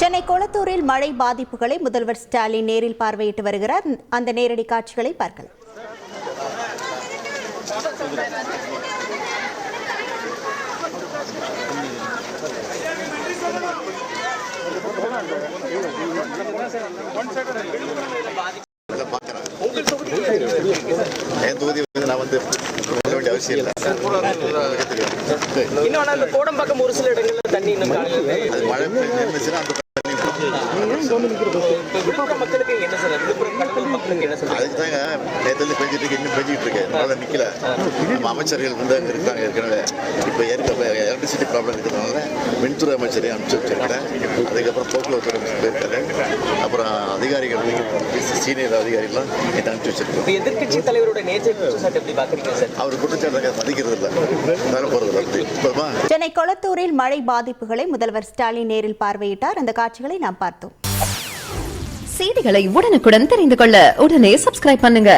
சென்னை கொளத்தூரில் மழை பாதிப்புகளை முதல்வர் ஸ்டாலின் நேரில் பார்வையிட்டு வருகிறார். அந்த நேரடி காட்சிகளை பார்க்கலாம். அவசியம் இல்லை. கோடம்பாக்கம் ஒரு சில இடங்கள்ல தண்ணி மழை நின்றுச்சுன்னா மக்களுக்கு என்ன சொல்ல மக்களுக்கு என்ன சொல்ல அதுக்குதாங்க நேரத்தில் பெஞ்சிட்டு இருக்கு, இன்னும் பெஞ்சிட்டு இருக்கு. அதனால நிக்கல. நம்ம அமைச்சர்கள் வந்து அங்கே இருக்காங்க. ஏற்கனவே இப்போ எலக்ட்ரிசிட்டி ப்ராப்ளம் இருக்கிறதுனால மின்துறை அமைச்சரை அனுப்பிச்சு வச்சிருக்கிறேன். அதுக்கப்புறம் போக்குவரத்து போயிருக்காரு. அப்புறம் அதிகாரிகள் சீனியர் அதிகாரிகள்லாம் இதை அனுப்பிச்சு வச்சிருக்கோம். எதிர்கட்சி தலைவரோட நேச்சர் குற்றச்சாட்டு எப்படி பாக்குறீங்க சார்? அவர் குற்றச்சாட்டு மதிக்கிறது இல்லை, அதனால போறது இல்லை. சென்னை கொளத்தூரில் மழை பாதிப்புகளை முதல்வர் ஸ்டாலின் நேரில் பார்வையிட்டார். அந்த காட்சிகளை நாம் பார்த்தோம். செய்திகளை உடனுக்குடன் தெரிந்து கொள்ள உடனே சப்ஸ்கிரைப் பண்ணுங்க.